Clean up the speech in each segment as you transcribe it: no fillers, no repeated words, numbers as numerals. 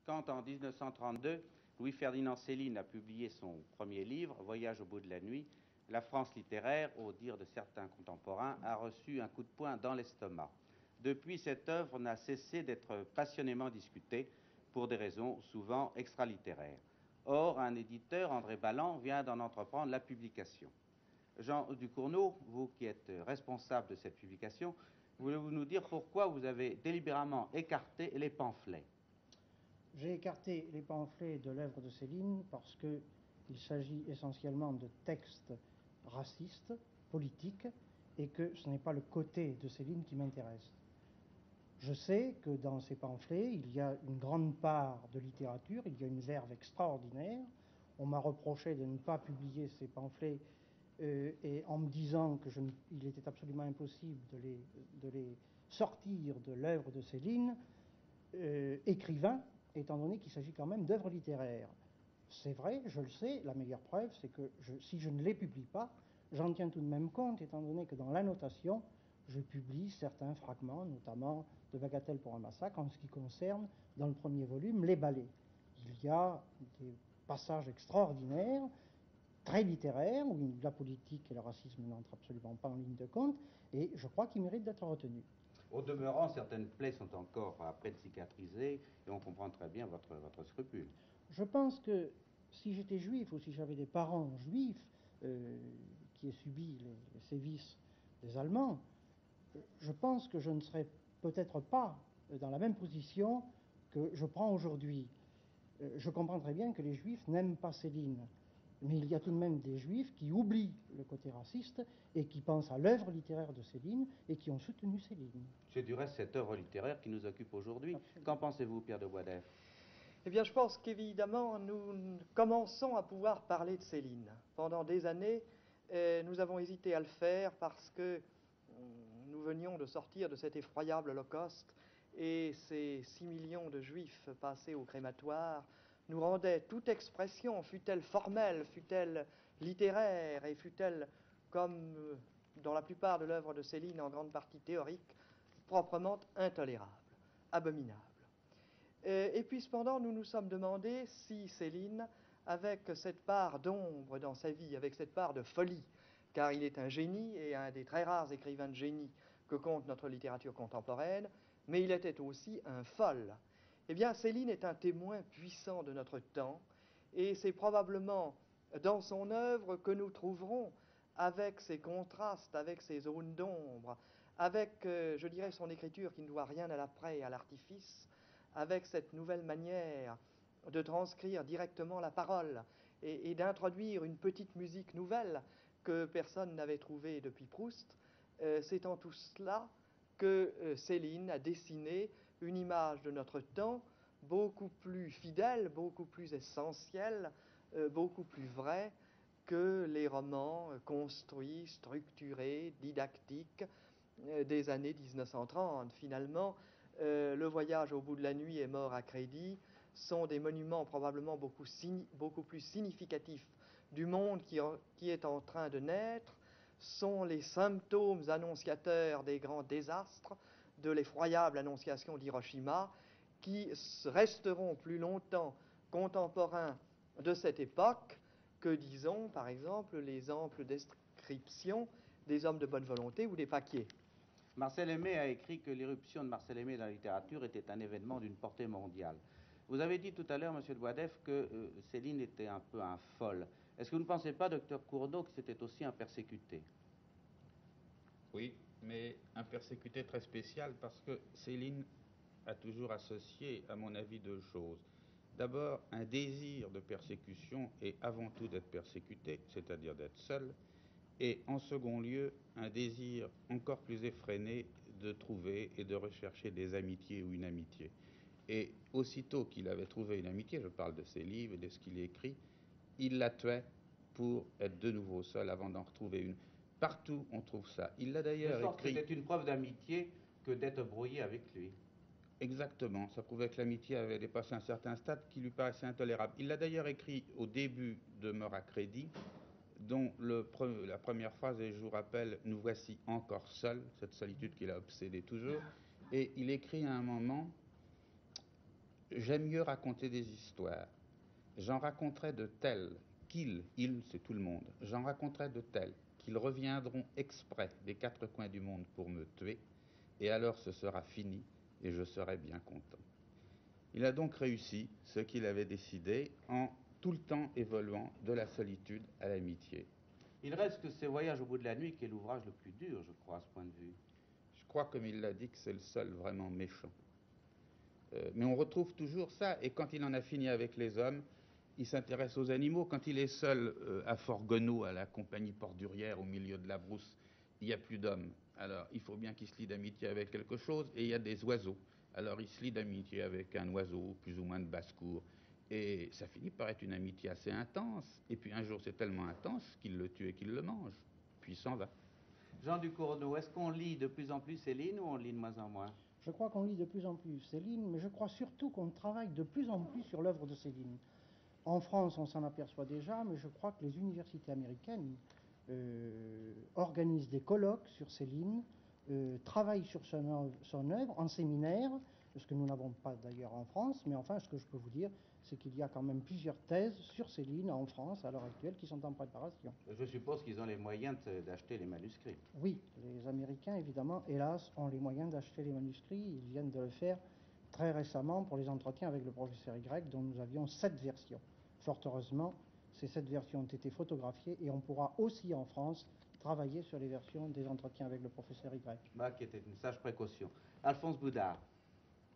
quand en 1932, Louis-Ferdinand Céline a publié son premier livre, Voyage au bout de la nuit, la France littéraire, au dire de certains contemporains, a reçu un coup de poing dans l'estomac. Depuis, cette œuvre n'a cessé d'être passionnément discutée pour des raisons souvent extralittéraires. Or, un éditeur, André Balland, vient d'en entreprendre la publication. Jean Ducournau, vous qui êtes responsable de cette publication, voulez-vous nous dire pourquoi vous avez délibérément écarté les pamphlets? J'ai écarté les pamphlets de l'œuvre de Céline parce qu'il s'agit essentiellement de textes racistes, politiques, et que ce n'est pas le côté de Céline qui m'intéresse. Je sais que dans ces pamphlets, il y a une grande part de littérature, il y a une verve extraordinaire. On m'a reproché de ne pas publier ces pamphlets et en me disant qu'il était absolument impossible de les sortir de l'œuvre de Céline, écrivain, étant donné qu'il s'agit quand même d'œuvres littéraires. C'est vrai, je le sais, la meilleure preuve, c'est que si je ne les publie pas, j'en tiens tout de même compte, étant donné que dans l'annotation, je publie certains fragments, notamment de Bagatelle pour un massacre, en ce qui concerne, dans le premier volume, les ballets. Il y a des passages extraordinaires, très littéraires, où la politique et le racisme n'entrent absolument pas en ligne de compte, et je crois qu'ils méritent d'être retenus. Au demeurant, certaines plaies sont encore à peine cicatrisées, et on comprend très bien votre scrupule. Je pense que si j'étais juif, ou si j'avais des parents juifs qui aient subi les sévices des Allemands, je pense que je ne serais peut-être pas dans la même position que je prends aujourd'hui. Je comprends très bien que les juifs n'aiment pas Céline, mais il y a tout de même des juifs qui oublient le côté raciste et qui pensent à l'œuvre littéraire de Céline et qui ont soutenu Céline. C'est du reste cette œuvre littéraire qui nous occupe aujourd'hui. Qu'en pensez-vous, Pierre de Boisdeffre? Eh bien, je pense qu'évidemment, nous commençons à pouvoir parler de Céline. Pendant des années, nous avons hésité à le faire parce que nous venions de sortir de cet effroyable holocauste et ces 6 millions de juifs passés au crématoire nous rendaient toute expression, fût-elle formelle, fût-elle littéraire et fût-elle, comme dans la plupart de l'œuvre de Céline, en grande partie théorique, proprement intolérable, abominable. Et puis cependant, nous nous sommes demandé si Céline, avec cette part d'ombre dans sa vie, avec cette part de folie, car il est un génie et un des très rares écrivains de génie que compte notre littérature contemporaine, mais il était aussi un folle. Eh bien, Céline est un témoin puissant de notre temps, et c'est probablement dans son œuvre que nous trouverons, avec ses contrastes, avec ses zones d'ombre, avec, je dirais, son écriture qui ne doit rien à l'après et à l'artifice, avec cette nouvelle manière de transcrire directement la parole et d'introduire une petite musique nouvelle que personne n'avait trouvée depuis Proust, c'est en tout cela que Céline a dessiné une image de notre temps beaucoup plus fidèle, beaucoup plus essentielle, beaucoup plus vraie que les romans construits, structurés, didactiques des années 1930. Finalement, Le Voyage au bout de la nuit et Mort à crédit sont des monuments probablement beaucoup plus significatifs du monde qui est en train de naître, sont les symptômes annonciateurs des grands désastres, de l'effroyable annonciation d'Hiroshima, qui resteront plus longtemps contemporains de cette époque que, disons, par exemple, les amples descriptions des hommes de bonne volonté ou des paquiers. Marcel Aimé a écrit que l'éruption de Marcel Aimé dans la littérature était un événement d'une portée mondiale. Vous avez dit tout à l'heure, monsieur de Boisdeffre, que Céline était un peu un folle. Est-ce que vous ne pensez pas, docteur Cournot, que c'était aussi un persécuté? Oui, mais un persécuté très spécial parce que Céline a toujours associé, à mon avis, deux choses. D'abord, un désir de persécution et avant tout d'être persécuté, c'est-à-dire d'être seul, et en second lieu, un désir encore plus effréné de trouver et de rechercher des amitiés ou une amitié. Et aussitôt qu'il avait trouvé une amitié, je parle de ses livres et de ce qu'il écrit, il la tuait pour être de nouveau seul avant d'en retrouver une. Partout, on trouve ça. Il l'a d'ailleurs écrit. C'était une preuve d'amitié que d'être brouillé avec lui. Exactement, ça prouvait que l'amitié avait dépassé un certain stade qui lui paraissait intolérable. Il l'a d'ailleurs écrit au début de Mort à crédit, dont la première phrase est, je vous rappelle, nous voici encore seuls, cette solitude qui l'a obsédé toujours. Et il écrit à un moment, j'aime mieux raconter des histoires. J'en raconterai de telles il c'est tout le monde, j'en raconterai de telles qu'ils reviendront exprès des quatre coins du monde pour me tuer, et alors ce sera fini, et je serai bien content. Il a donc réussi ce qu'il avait décidé en tout le temps évoluant de la solitude à l'amitié. Il reste que c'est Voyage au bout de la nuit qui est l'ouvrage le plus dur, je crois, à ce point de vue. Je crois, comme il l'a dit, que c'est le seul vraiment méchant. Mais on retrouve toujours ça, et quand il en a fini avec les hommes, il s'intéresse aux animaux. Quand il est seul à Fort-Guenot, à la compagnie Port-Durière, au milieu de la brousse, il n'y a plus d'hommes. Alors il faut bien qu'il se lie d'amitié avec quelque chose, et il y a des oiseaux. Alors il se lie d'amitié avec un oiseau, plus ou moins de basse-cour, et ça finit par être une amitié assez intense. Et puis un jour c'est tellement intense qu'il le tue et qu'il le mange, puis il s'en va. Jean Ducournau, est-ce qu'on lit de plus en plus Céline ou on lit de moins en moins? Je crois qu'on lit de plus en plus Céline, mais je crois surtout qu'on travaille de plus en plus sur l'œuvre de Céline. En France, on s'en aperçoit déjà, mais je crois que les universités américaines organisent des colloques sur Céline, travaillent sur son œuvre en séminaire, ce que nous n'avons pas d'ailleurs en France, mais enfin, ce que je peux vous dire, c'est qu'il y a quand même plusieurs thèses sur Céline en France à l'heure actuelle qui sont en préparation. Je suppose qu'ils ont les moyens d'acheter les manuscrits. Oui, les Américains, évidemment, hélas, ont les moyens d'acheter les manuscrits. Ils viennent de le faire très récemment pour les entretiens avec le professeur Y, dont nous avions 7 versions. Fort heureusement, ces 7 versions ont été photographiées et on pourra aussi en France travailler sur les versions des entretiens avec le professeur Y. Bah, qui était une sage précaution. Alphonse Boudard.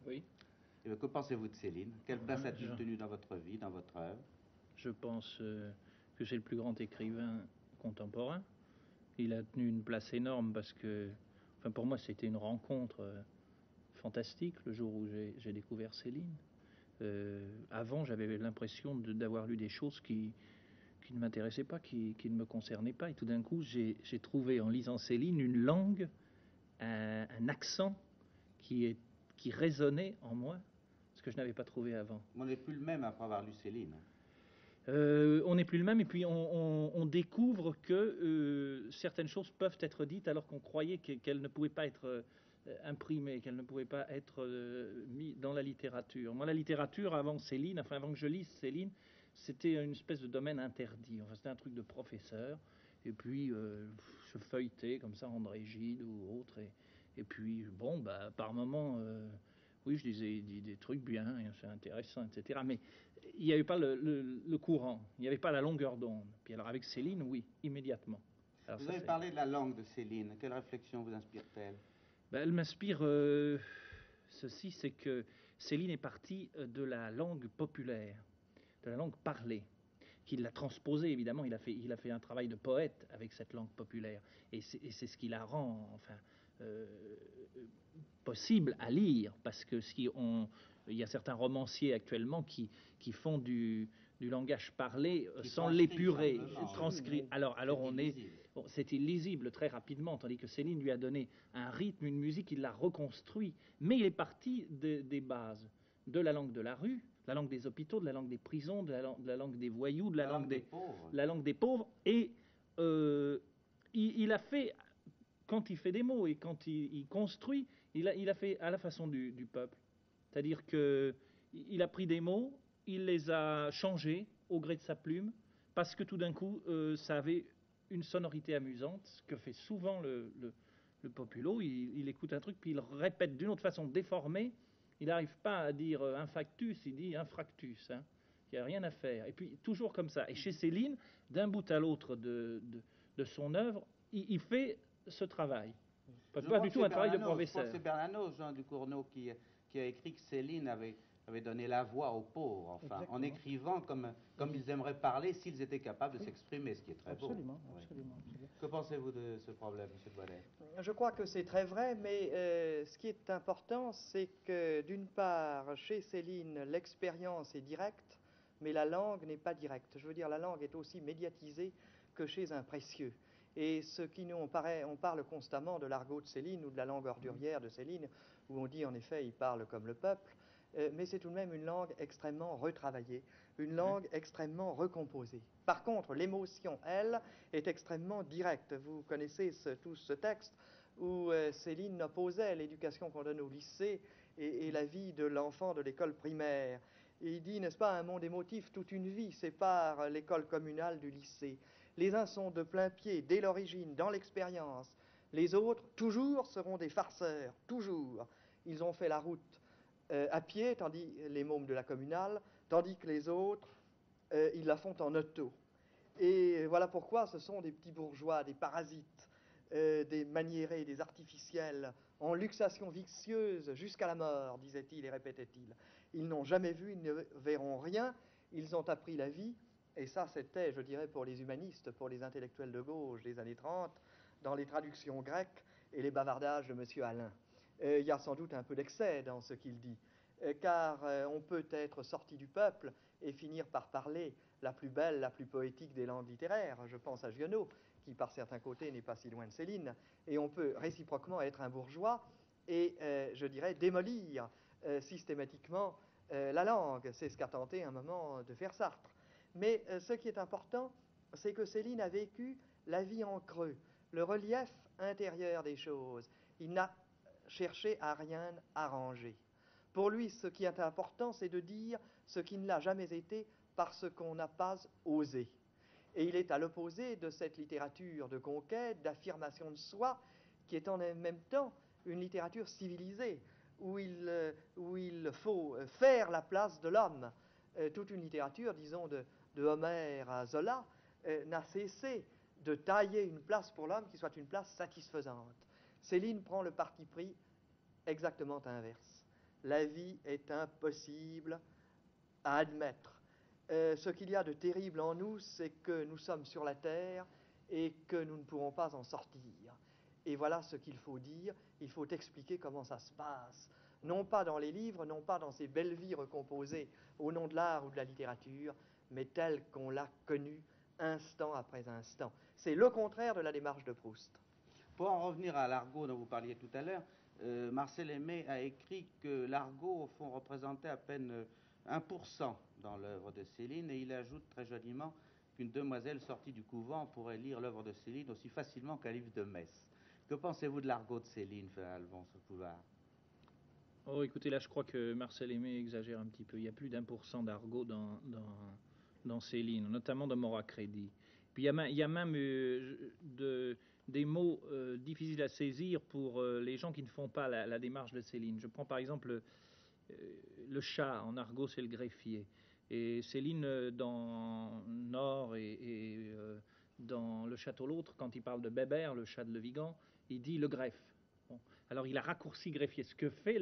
Oui. Que pensez-vous de Céline? Quelle place a-t-il tenu dans votre vie, dans votre œuvre? Je pense que c'est le plus grand écrivain contemporain. Il a tenu une place énorme parce que, enfin pour moi, c'était une rencontre fantastique le jour où j'ai découvert Céline. Avant, j'avais l'impression d'avoir lu des choses qui ne m'intéressaient pas, qui ne me concernaient pas. Et tout d'un coup, j'ai trouvé en lisant Céline une langue, un accent qui résonnait en moi, ce que je n'avais pas trouvé avant. On n'est plus le même après avoir lu Céline. On n'est plus le même, et puis on découvre que certaines choses peuvent être dites alors qu'on croyait qu'elles ne pouvaient pas être imprimées, qu'elles ne pouvaient pas être mises dans la littérature. Moi, la littérature, avant Céline, enfin avant que je lise Céline, c'était une espèce de domaine interdit. Enfin, c'était un truc de professeur, et puis je feuilletais comme ça André Gide ou autre, et puis bon, bah, par moments, oui, je disais des trucs bien, c'est intéressant, etc. Mais il n'y avait pas le courant, il n'y avait pas la longueur d'onde. Puis alors avec Céline, oui, immédiatement. Alors vous ça, avez parlé de la langue de Céline. Quelle réflexion vous inspire-t-elle? Ben, elle m'inspire ceci, c'est que Céline est partie de la langue populaire, de la langue parlée, qu'il l'a transposée, évidemment. Il a fait un travail de poète avec cette langue populaire. Et c'est ce qui la rend, enfin, possible à lire, parce que il y a certains romanciers actuellement qui font du langage parlé sans l'épurer, transcrit. Alors c'est illisible très rapidement, tandis que Céline lui a donné un rythme, une musique, il l'a reconstruit. Mais il est parti des bases, de la langue de la rue, la langue des hôpitaux, de la langue des prisons, de la langue des voyous, de la langue des pauvres. Et il a fait, quand il fait des mots et quand il construit, il a fait à la façon du peuple. C'est-à-dire qu'il a pris des mots, il les a changés au gré de sa plume, parce que tout d'un coup, ça avait une sonorité amusante, ce que fait souvent le populo. Il écoute un truc, puis il répète d'une autre façon déformée. Il n'arrive pas à dire infractus, il dit infractus. Hein. Il n'y a rien à faire. Et puis, toujours comme ça. Et chez Céline, d'un bout à l'autre de son œuvre, il fait ce travail. Pas du tout un travail de professeur. C'est Bernanos, Jean Ducournau, qui a écrit que Céline avait donné la voix aux pauvres, enfin, exactement, en écrivant comme ils aimeraient parler s'ils étaient capables de s'exprimer, ce qui est très beau. Absolument. Que pensez-vous de ce problème, M. Boilet? Je crois que c'est très vrai, mais ce qui est important, c'est que d'une part, chez Céline, l'expérience est directe, mais la langue n'est pas directe. Je veux dire, la langue est aussi médiatisée que chez un précieux. Et ce qui nous, on parle constamment de l'argot de Céline ou de la langue ordurière de Céline, où on dit en effet, il parle comme le peuple, mais c'est tout de même une langue extrêmement retravaillée, une langue extrêmement recomposée. Par contre, l'émotion, elle, est extrêmement directe. Vous connaissez tous ce texte où Céline opposait l'éducation qu'on donne au lycée et la vie de l'enfant de l'école primaire. Et il dit, n'est-ce pas, un monde émotif, toute une vie sépare l'école communale du lycée. Les uns sont de plein pied, dès l'origine, dans l'expérience. Les autres, toujours, seront des farceurs, toujours. Ils ont fait la route à pied, tandis les mômes de la communale, tandis que les autres, ils la font en auto. Et voilà pourquoi ce sont des petits bourgeois, des parasites, des maniérés, des artificiels, en luxation vicieuse jusqu'à la mort, disait-il et répétait-il. Ils n'ont jamais vu, ils ne verront rien, ils ont appris la vie, et ça c'était, je dirais, pour les humanistes, pour les intellectuels de gauche des années 30, dans les traductions grecques et les bavardages de M. Alain. Il y a sans doute un peu d'excès dans ce qu'il dit, car on peut être sorti du peuple et finir par parler la plus belle, la plus poétique des langues littéraires. Je pense à Giono, qui par certains côtés n'est pas si loin de Céline, et on peut réciproquement être un bourgeois et, je dirais, démolir systématiquement la langue. C'est ce qu'a tenté un moment de faire Sartre. Mais ce qui est important, c'est que Céline a vécu la vie en creux, le relief intérieur des choses. Il n'a cherché à rien arranger. Pour lui, ce qui est important, c'est de dire ce qui ne l'a jamais été parce qu'on n'a pas osé. Et il est à l'opposé de cette littérature de conquête, d'affirmation de soi, qui est en même temps une littérature civilisée, où il faut faire la place de l'homme. Toute une littérature, disons, de Homère à Zola, n'a cessé de tailler une place pour l'homme qui soit une place satisfaisante. Céline prend le parti pris exactement inverse. La vie est impossible à admettre. Ce qu'il y a de terrible en nous, c'est que nous sommes sur la terre et que nous ne pourrons pas en sortir. Et voilà ce qu'il faut dire, il faut expliquer comment ça se passe. Non pas dans les livres, non pas dans ces belles vies recomposées au nom de l'art ou de la littérature, mais telle qu'on l'a connue instant après instant. C'est le contraire de la démarche de Proust. Pour en revenir à l'argot dont vous parliez tout à l'heure, Marcel Aimé a écrit que l'argot, au fond, représentait à peine 1% dans l'œuvre de Céline, et il ajoute très joliment qu'une demoiselle sortie du couvent pourrait lire l'œuvre de Céline aussi facilement qu'un livre de messe. Que pensez-vous de l'argot de Céline, Alphonse Pouvard? Oh, écoutez, là, je crois que Marcel Aimé exagère un petit peu. Il y a plus d'1% d'argot dans Céline, notamment de mort à crédit. Puis il y a même des mots difficiles à saisir pour les gens qui ne font pas la démarche de Céline. Je prends par exemple le chat, en argot, c'est le greffier. Et Céline, dans Nord et dans Le Château l'Autre, quand il parle de Bébert, le chat de Le Vigan, il dit le greffe. Bon. Alors il a raccourci greffier. Ce que fait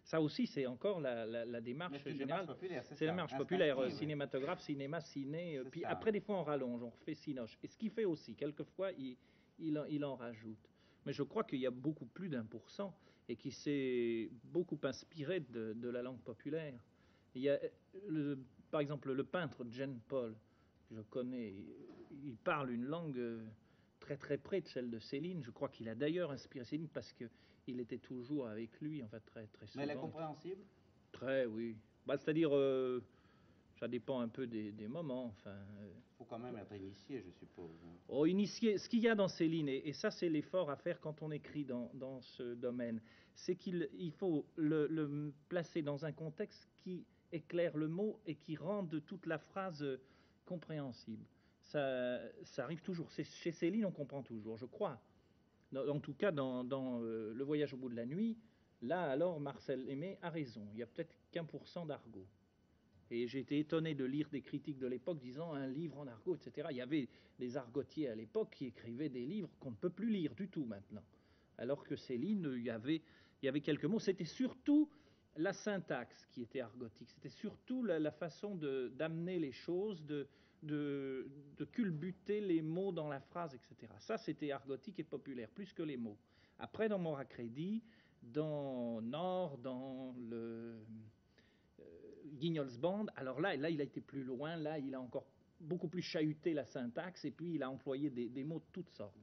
ça aussi, c'est encore la démarche générale. C'est la démarche populaire. Cinématographe, cinéma, ciné. Puis ça. Après, des fois, on rallonge, on refait cinoche. Et ce qu'il fait aussi, quelquefois, il en rajoute. Mais je crois qu'il y a beaucoup plus d'1% et qui s'est beaucoup inspiré de la langue populaire. Il y a, par exemple, le peintre Jean Paul, que je connais, il parle une langue très très près de celle de Céline. Je crois qu'il a d'ailleurs inspiré Céline parce qu'il était toujours avec lui, en fait, très très souvent. Mais elle est compréhensible? Très, oui. Bah, c'est-à-dire, ça dépend un peu des moments. Enfin, faut quand même être initié, je suppose. Oh, initié. Ce qu'il y a dans Céline, et ça c'est l'effort à faire quand on écrit dans ce domaine, c'est qu'il faut le placer dans un contexte qui éclaire le mot et qui rende toute la phrase compréhensible. Ça arrive toujours. Chez Céline, on comprend toujours, je crois. En tout cas, dans Le Voyage au bout de la nuit, là alors Marcel Aimé a raison. Il y a peut-être qu'1% d'argot. Et j'ai été étonné de lire des critiques de l'époque disant un livre en argot, etc. Il y avait des argotiers à l'époque qui écrivaient des livres qu'on ne peut plus lire du tout maintenant. Alors que Céline, il y avait quelques mots. C'était surtout la syntaxe qui était argotique. C'était surtout la façon d'amener les choses, de culbuter les mots dans la phrase, etc. Ça, c'était argotique et populaire, plus que les mots. Après, dans Mort à crédit, dans Nord, dans le Guignol's Band, alors là, il a été plus loin, là, il a encore beaucoup plus chahuté la syntaxe, et puis il a employé des mots de toutes sortes.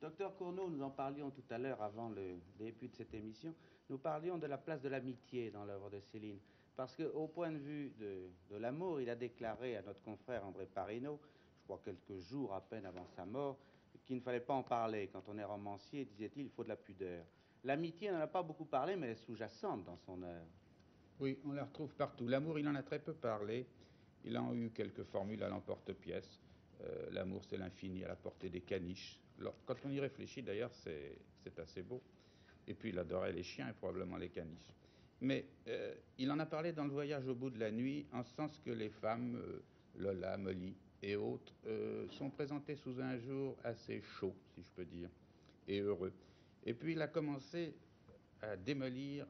Docteur Cournot, nous en parlions tout à l'heure avant le début de cette émission, nous parlions de la place de l'amitié dans l'œuvre de Céline, parce qu'au point de vue de l'amour, il a déclaré à notre confrère André Parino, je crois quelques jours à peine avant sa mort, qu'il ne fallait pas en parler. Quand on est romancier, disait-il, il faut de la pudeur. L'amitié, on n'en a pas beaucoup parlé, mais elle est sous-jacente dans son œuvre. Oui, on la retrouve partout. L'amour, il en a très peu parlé. Il a eu quelques formules à l'emporte-pièce. L'amour, c'est l'infini à la portée des caniches. Alors, quand on y réfléchit, d'ailleurs, c'est assez beau. Et puis, il adorait les chiens et probablement les caniches. Mais il en a parlé dans Le Voyage au bout de la nuit, en ce sens que les femmes, Lola, Molly et autres, sont présentées sous un jour assez chaud, si je peux dire, et heureux. Et puis, il a commencé à démolir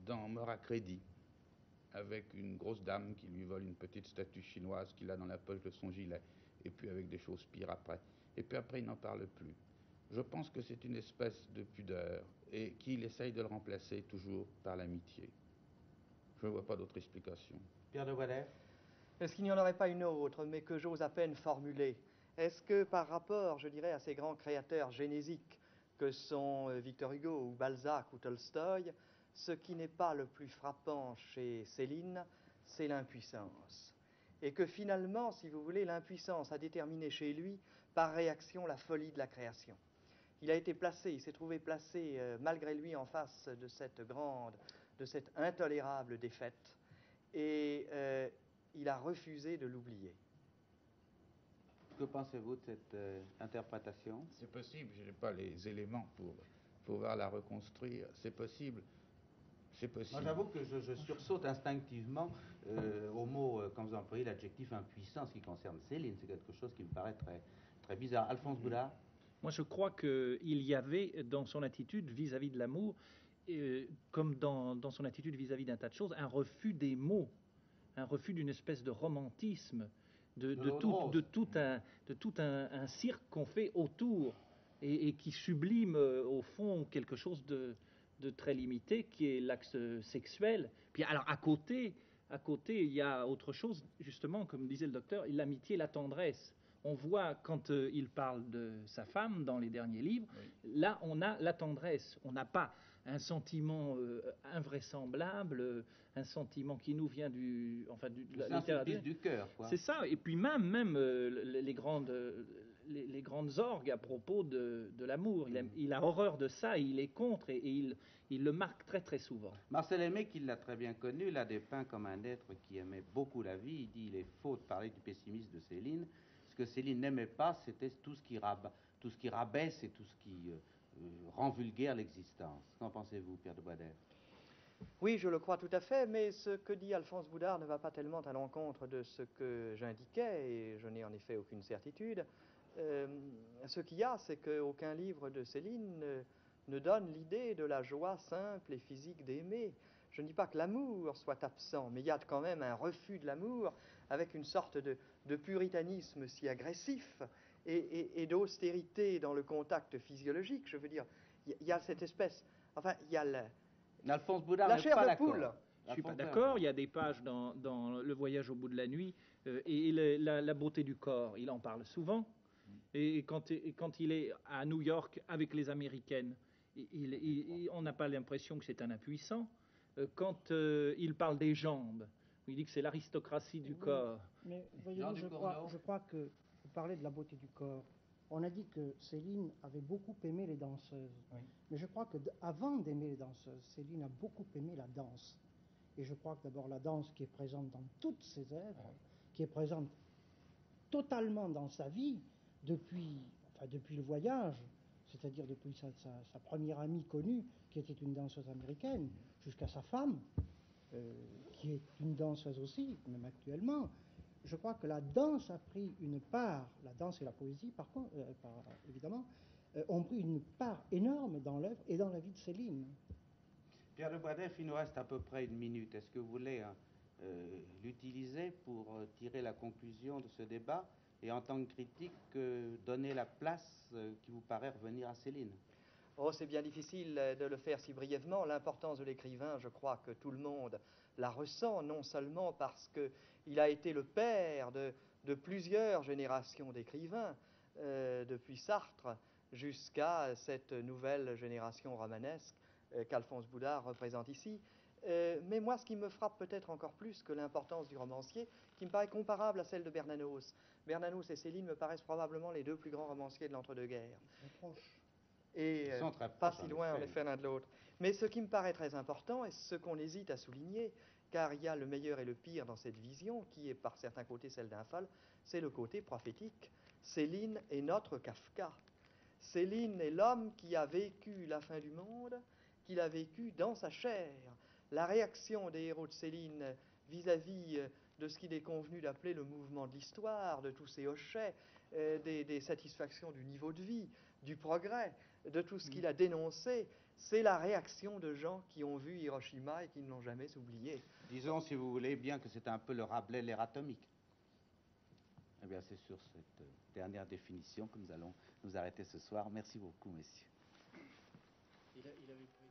dans Mort à crédit, avec une grosse dame qui lui vole une petite statue chinoise qu'il a dans la poche de son gilet, et puis avec des choses pires après. Et puis après, il n'en parle plus. Je pense que c'est une espèce de pudeur, et qu'il essaye de le remplacer toujours par l'amitié. Je ne vois pas d'autre explication. Pierre de Boisdef. Est-ce qu'il n'y en aurait pas une autre, mais que j'ose à peine formuler? Est-ce que par rapport, je dirais, à ces grands créateurs génésiques que sont Victor Hugo ou Balzac ou Tolstoï, ce qui n'est pas le plus frappant chez Céline, c'est l'impuissance. Et que finalement, si vous voulez, l'impuissance a déterminé chez lui, par réaction, la folie de la création. Il a été placé, il s'est trouvé placé, malgré lui, en face de cette intolérable défaite. Et il a refusé de l'oublier. Que pensez-vous de cette interprétation? C'est possible, je n'ai pas les éléments pour pouvoir la reconstruire. C'est possible. C'est possible. Moi, j'avoue que je sursaute instinctivement au mot, quand vous employez l'adjectif impuissant, ce qui concerne Céline. C'est quelque chose qui me paraît très, très bizarre. Alphonse Boudard? Moi, je crois qu'il y avait dans son attitude vis-à-vis de l'amour, comme dans son attitude vis-à-vis d'un tas de choses, un refus des mots, un refus d'une espèce de romantisme, de tout un cirque qu'on fait autour et qui sublime au fond quelque chose de très limité, qui est l'axe sexuel. Puis alors à côté, il y a autre chose, justement, comme disait le docteur, l'amitié, la tendresse. On voit quand il parle de sa femme dans les derniers livres, oui. Là on a la tendresse, on n'a pas un sentiment invraisemblable, un sentiment qui nous vient du littérature du cœur, quoi. C'est ça. Et puis même les grandes orgues à propos de l'amour. Il a horreur de ça, il est contre et il le marque très très souvent. Marcel Aimé, qui l'a très bien connu, l'a dépeint comme un être qui aimait beaucoup la vie. Il dit il est faux de parler du pessimisme de Céline. Ce que Céline n'aimait pas, c'était tout ce qui rabaisse et tout ce qui rend vulgaire l'existence. Qu'en pensez-vous, Pierre de Boisdef? Oui, je le crois tout à fait, mais ce que dit Alphonse Boudard ne va pas tellement à l'encontre de ce que j'indiquais, et je n'ai en effet aucune certitude. Ce qu'il y a, c'est qu'aucun livre de Céline ne donne l'idée de la joie simple et physique d'aimer. Je ne dis pas que l'amour soit absent, mais il y a quand même un refus de l'amour avec une sorte de puritanisme si agressif et d'austérité dans le contact physiologique. Je veux dire, il y a cette espèce... Enfin, il y a Alphonse Boudard la chair pas de poule. Je ne suis pas d'accord. Il y a des pages dans Le Voyage au bout de la nuit et la beauté du corps. Il en parle souvent. Et quand il est à New York avec les Américaines, on n'a pas l'impression que c'est un impuissant. Quand il parle des jambes, il dit que c'est l'aristocratie du corps. Mais voyez-vous, je crois que vous parlez de la beauté du corps. On a dit que Céline avait beaucoup aimé les danseuses. Oui. Mais je crois qu'avant d'aimer les danseuses, Céline a beaucoup aimé la danse. Et je crois que d'abord la danse qui est présente dans toutes ses œuvres, qui est présente totalement dans sa vie, depuis le voyage, c'est-à-dire depuis sa première amie connue, qui était une danseuse américaine, jusqu'à sa femme, qui est une danseuse aussi, même actuellement. Je crois que la danse a pris une part, la danse et la poésie, par contre, évidemment, ont pris une part énorme dans l'œuvre et dans la vie de Céline. Pierre de Boisdef, il nous reste à peu près une minute. Est-ce que vous voulez l'utiliser pour tirer la conclusion de ce débat et en tant que critique, donner la place qui vous paraît revenir à Céline? Oh, c'est bien difficile de le faire si brièvement. L'importance de l'écrivain, je crois que tout le monde la ressent, non seulement parce qu'il a été le père de plusieurs générations d'écrivains, depuis Sartre jusqu'à cette nouvelle génération romanesque qu'Alphonse Boudard représente ici, Mais moi, ce qui me frappe peut-être encore plus que l'importance du romancier, qui me paraît comparable à celle de Bernanos. Bernanos et Céline me paraissent probablement les deux plus grands romanciers de l'entre-deux-guerres. Très proche. Et Ils sont très pas proches, si en loin, en effet. effet, l'un de l'autre. Mais ce qui me paraît très important, et ce qu'on hésite à souligner, car il y a le meilleur et le pire dans cette vision, qui est par certains côtés celle d'un Fall, c'est le côté prophétique. Céline est notre Kafka. Céline est l'homme qui a vécu la fin du monde, qui l'a vécu dans sa chair. La réaction des héros de Céline vis-à-vis de ce qu'il est convenu d'appeler le mouvement de l'histoire, de tous ces hochets, des satisfactions du niveau de vie, du progrès, de tout ce qu'il a dénoncé, c'est la réaction de gens qui ont vu Hiroshima et qui ne l'ont jamais oublié. Disons, si vous voulez bien, que c'est un peu le Rabelais l'ère atomique. Eh bien, c'est sur cette dernière définition que nous allons nous arrêter ce soir. Merci beaucoup, messieurs. Il avait prévu.